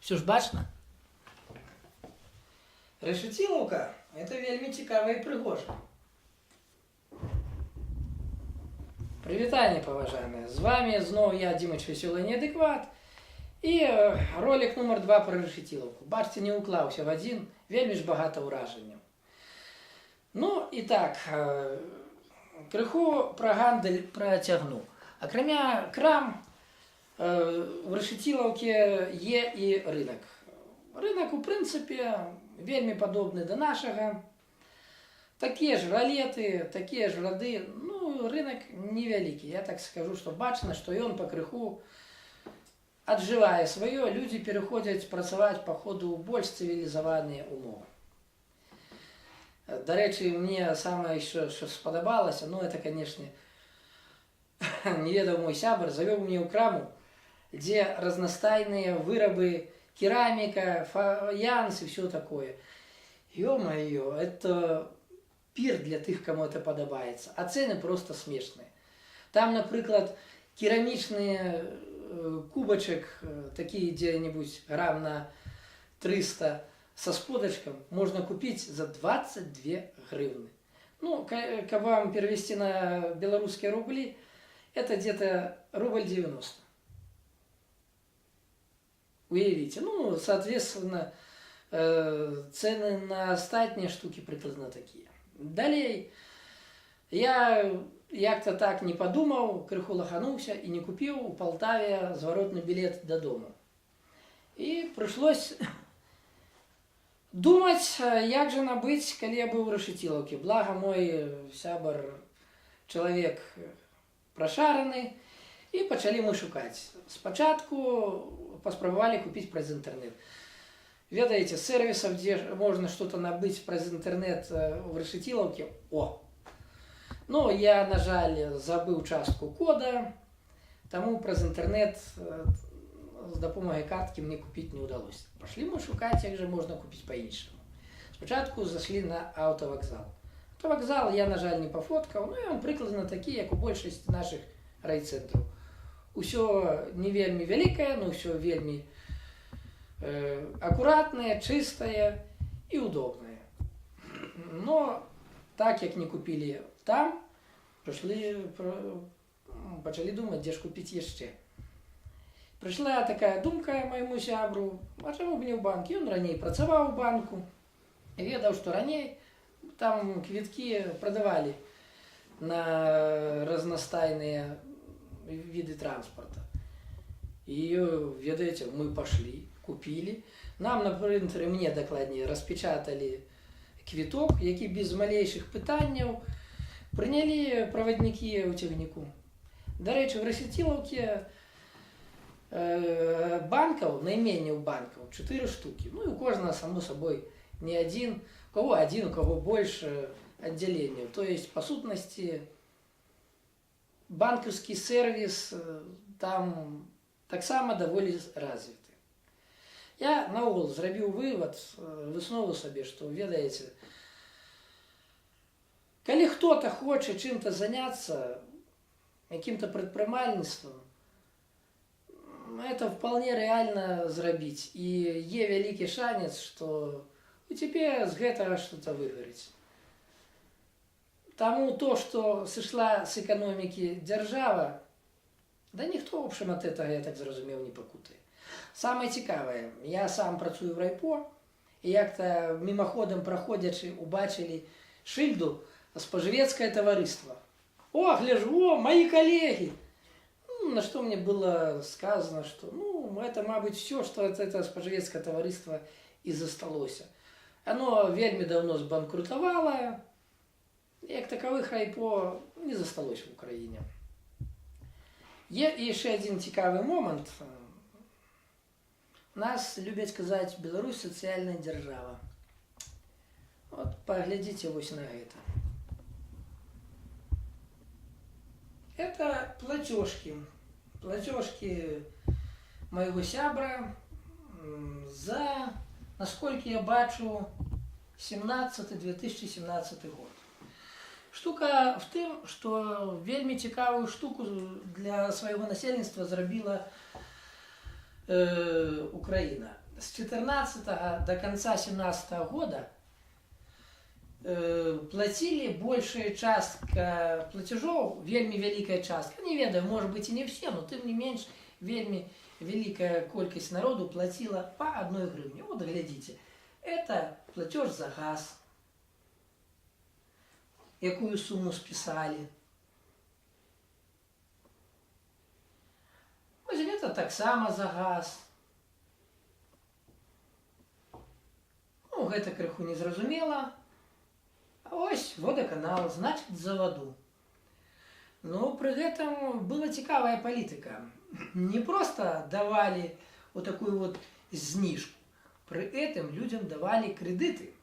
Все ж бачна? Решетиловка – это вельми цікава и пригожа. Привітання, поважаемые. С вами снова я, Димыч Веселый Неадекват. И ролик номер 2 про решетиловку. Бачите, не уклався в один, вельми ж багато ураження. Ну, і так, криху про гандель протягну. Окромя крам, в решетиловці є і ринок. Ринок, у принципі, вельми подобний до нашого. Такі ж ролети, такі ж роди. Ну, ринок невеликий. Я так скажу, що бачно, що він по криху отживає своє. Люди переходять працювати по ходу у більш цивілізовані умови. До речі, мені саме, що сподобалося, ну, це, звісно, неведомый сябр завел меня в краму, где разностайные вырабы, керамика, фаянс и все такое. Ё-моё, это пир для тых, кому это подобается. А цены просто смешные. Там, например, керамичный кубочек, такие где-нибудь грамм на 300 со сподочком, можно купить за 22 гривны. Ну, как вам перевести на белорусские рубли, это где-то рубль 90. Уявите. Ну, соответственно, цены на остальные штуки приблизно такие. Далее, я як-то так не подумал, крыху лоханувся и не купил у Полтаве зворотный билет до дома. И пришлось думать, як же набыть, коли я был в решетиловке. Благо мой сябр человек прошарений, і почали ми шукати. Спочатку поспробували купити през інтернет. Ведаете, сервисов, где можно что-то набыть през интернет в решетиловке, Ну, я, на жаль, забыл частку кода, тому през интернет з допомогою картки мне купить не удалось. Пошли мы шукать, як же можно купить по-іншому. Спочатку зашли на автовокзал. Автовокзал я, на жаль, не пофоткав, ну і він прикладно такий, як у більшості наших райцентрів. Усё не вельми великое, но все вельми аккуратное, чистое и удобное. Но так як не купили там, почали думати, де ж купити ще. Прийшла така думка моєму сябру, а чому б не в банк? Він раніше працював у банку, і ведав, що раніше там квитки продавали на разностайные виды транспорта. И, ведаете, мы пошли, купили. Нам на принтере, мне докладнее, распечатали квиток, який без малейших питань прийняли проводники у техніку. До речі, в решетиловці банков, наименее у банков, 4 штуки. Ну и у кожного, само собой, не один, у кого больше отделений. То есть, по сутности, банковский сервис там так само доволі развитый. Я наогул зробив вивод, виснову собі, що, ведаєте, коли хто-то хоче чим-то зайнятися, яким-то предпринимательством, это вполне реально зробити. І є великий шанс, що у тебе з гэтага что-то выгорить. Тому то, что сошла с экономики держава, да ніхто, в общем, от этого, я так зрозумів, не покутає. Саме цікаве, я сам працюю в райпо, і як-то мимоходом проходячи, убачили шильду «Споживецкое товариство». О, гляжу, мої колеги! Ну, на что мне было сказано, что, ну, это, мабуть, все, что от этого Споживецкое товариство и засталося. Оно вельми давно збанкрутовало, як такових райпо не засталось в Україні. Є ще один цікавий момент. Нас люблять казати, Білорусь соціальна держава. От поглядите ось на это. Это платежки. Платежки моего сябра за, насколько я бачу, 2017 год. Штука в тым, што вельмі цікавую штуку для свайго насельніцтва зрабіла Украіна. с 14 до конца 17 года платили большая частка платежов, вельми великая частка, не ведаю, может быть и не все, но тем не меньше, вельми великая колькость народу платила по 1 гривне. Вот глядите, это платеж за газ, якую сумму списали. Ось это так само за газ. Ну, гэта крыху незразумела. А ось водоканал, значит, за воду. Но при этом была цікавая политика. Не просто давали вот такую вот знижку. При этом людям давали кредиты.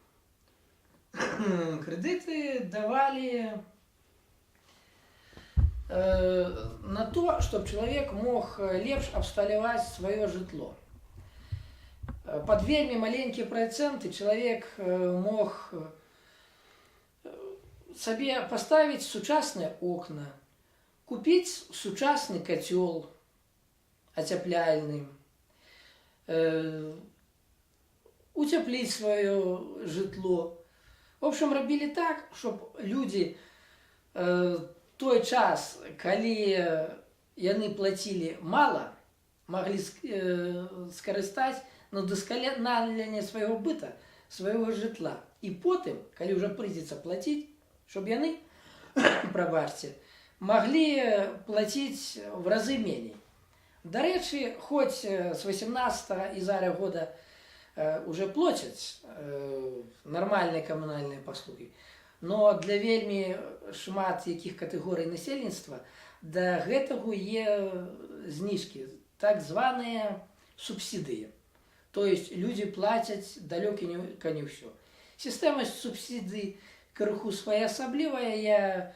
Кредиты давали на то, чтобы человек мог лепш абсталяваць свое жытло. Под вельми маленькие проценты человек мог себе поставить сучасные окна, купить сучасный котел отепляльный, утеплить свое житло. В общем, робили так, чтобы люди той час, калі яны платили мало, могли скарыстаць на досканаленне своего быта, своего житла. И потым, калі уже придется платить, чтобы яны, прабачце, могли платить в разы меней. До речи, хоть с 18 и зараз года уже платят нормальные коммунальные послуги, но для вельми шмат якіх катэгорый насельніцтва да гэтага є знижки, так званые субсидии. То есть люди платят далеко не все. Система субсидий крыху своеасаблівая, я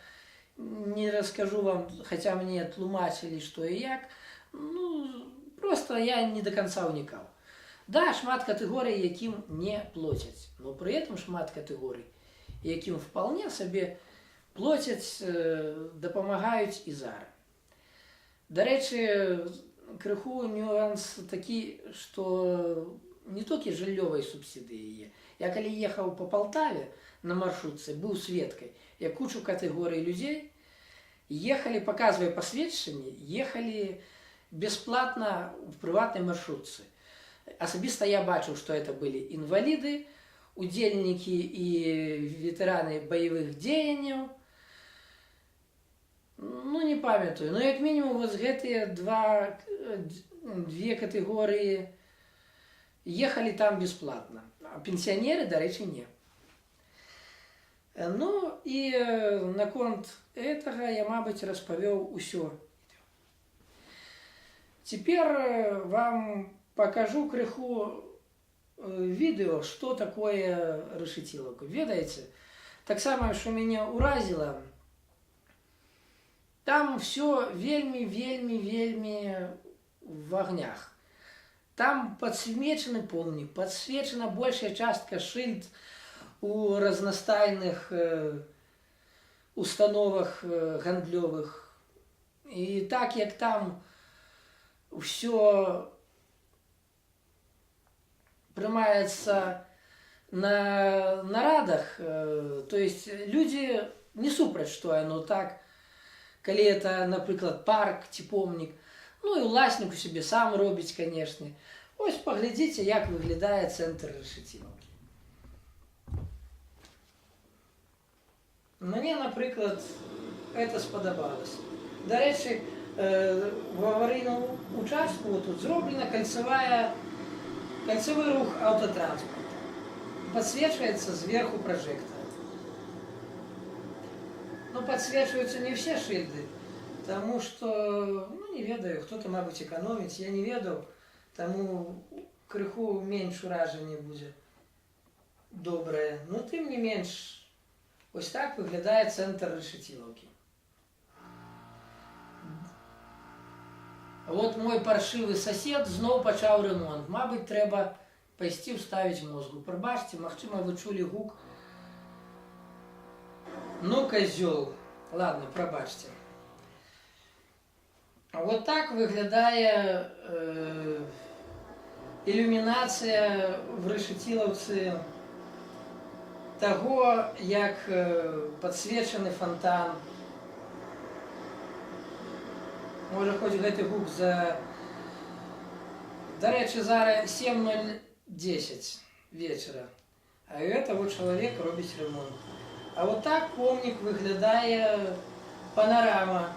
не расскажу вам, хотя мне тлумачили, что и як. Ну, просто я не до конца уникал. Да, шмат категорий, яким не платят, но при этом шмат категорий, яким вполне себе платят, допомагають і зараз. До речі, крыху нюанс такі, что не толькі жыллёвай субсидии є. Я калі ехал по Полтаве на маршрутце, был сведкой, я кучу категорий людей ехали, показывая посведчанне, ехали бесплатно в приватной маршрутце. Особисто я бачил, что это были инвалиды, удельники и ветераны боевых дзеянняў. Ну, не памятаю, но як минимум вот гэтыя две категории ехали там бесплатно, а пенсионеры, до речи, не. Ну, и наконт этого я, мабуть, распавёў усё. Теперь вам покажу крыху видео, что такое решетиловка. Ведаете, так само, что меня уразило, там все вельми в огнях. Там подсвечены помнік, подсвечена большая частка шильд у разностайных установах гандлёвых. И так як там все прымаецца на нарадах, то есть люди не супраць, что оно так, калі это, напрыклад, парк ці помнік. Ну і ўласнік у себе сам робіць, конечно. Ось паглядзіце, як выглядае цэнтр решетиловки. Мне, напрыклад, это спадабалася. До речі, в аварийном участку вот тут зроблена кольцевой рух автотранспорта. Подсвечивается сверху прожектора. Но подсвечиваются не все шильды, потому что, ну, не ведаю, кто-то, мабуть, экономить, я не ведаю, тому крыху меньше ураження будет доброе. Но тем не меньше, ось так выглядає центр решетиловки. Вот мой паршивый сосед знов почав ремонт. Мабуть, треба пайсці вставить мозгу. Прабачте, магчыма, вы чулі гук. Ну, козёл. Ладно, пробачьте. Вот так выглядає ілюмінація в Решетиловці того, як підсвічений фонтан. Може, хоч гэты гук за... До речі, зараз 7:10 вечора. А это вот чоловік робить ремонт. А вот так помник виглядає панорама.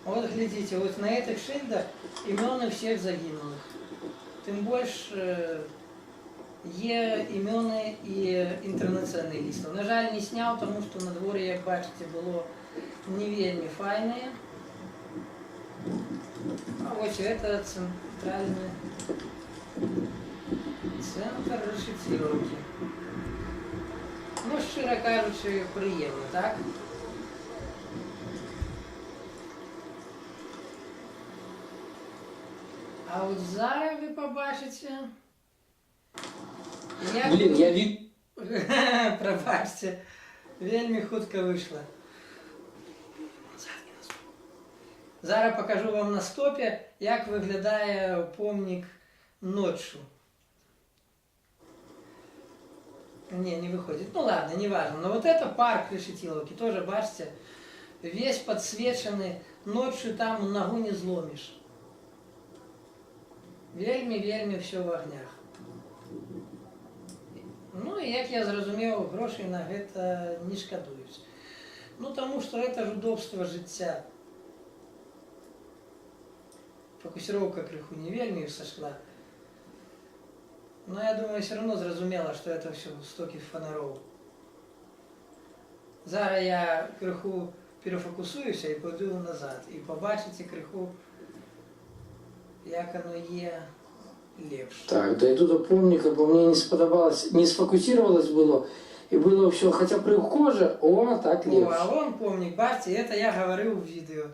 Вот глядите, вот на этих шильдах імёны всіх загинулих. Тим більше є імёны і інтернаційний ліст. На жаль, не сняв, тому що на дворі, як бачите, було не вельми файне. А ось це центральний центр Решетиловки. Ну, щиро кажучи, приємно, так? А от зараз ви побачите, як... Блін, я від... Пробачте, вельми хутко вийшло. Зараз покажу вам на стопі, як виглядає помник ночью. Не выходит. Ну ладно, не важно. Но вот это парк Решетиловки, тоже, бачите, весь подсвеченный. Ночью там ногу не зломишь. Вельми все в огнях. Ну і як я зрозумів, грошей на гэта не шкадуюсь. Ну тому що это ж удобство життя. Фокусировка крыху не вельми сошла. Но я думаю, все равно зрозумела, что это все стоки фонаров. Зараз я крыху перефокусуюся і пойду назад. І побачите крыху, як оно є лепше. Так, дойду до помника, бо мені не сподобалось, не сфокусировалось було. І було все, хоча прихоже, о, так лепше. О, а вон помник, бачите, это я говорив в відео.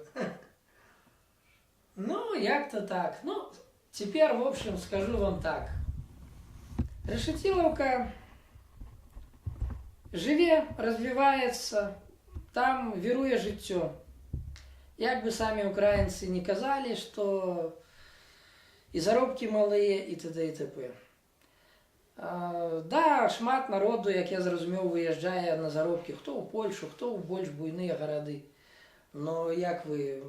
Ну, як-то так. Ну, теперь, в общем, скажу вам так. Решетиловка живе, розвивається, там вірує життя. Як би самі українці не казали, що і заробки малі, і т.д. і т.п. Да, шмат народу, як я зрозумів, виїжджає на заробки, хто в Польщу, хто в більш буйні городи. Но, як ви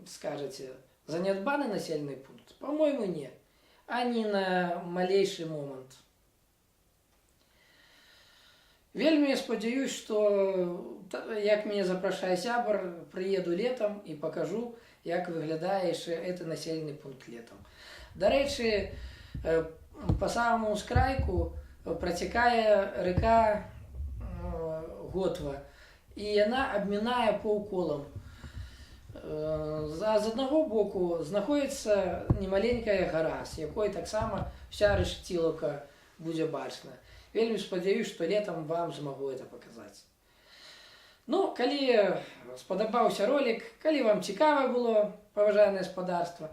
скажете, занедбаний населений пункт? По-моєму, ні. Ані на малейший момент. Вельми сподіваюсь, що, як мене запрошує сябр, приїду літом і покажу, як виглядає ще цей населений пункт літом. До речі, по самому скрайку протікає река Готва, і вона обминає півколом. З одного боку знаходиться немаленькая гора, з якої так само вся Решетиловка буде бачна. Вельми сподіваюсь, що літом вам змогу це показати. Ну, коли сподобався ролик, коли вам цікаво було, поважане господарство,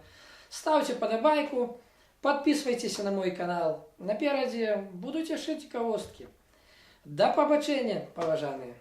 ставте подобайку, підписуйтесь на мой канал. Напереді будуть ще цікавостки. До побачення, поважані!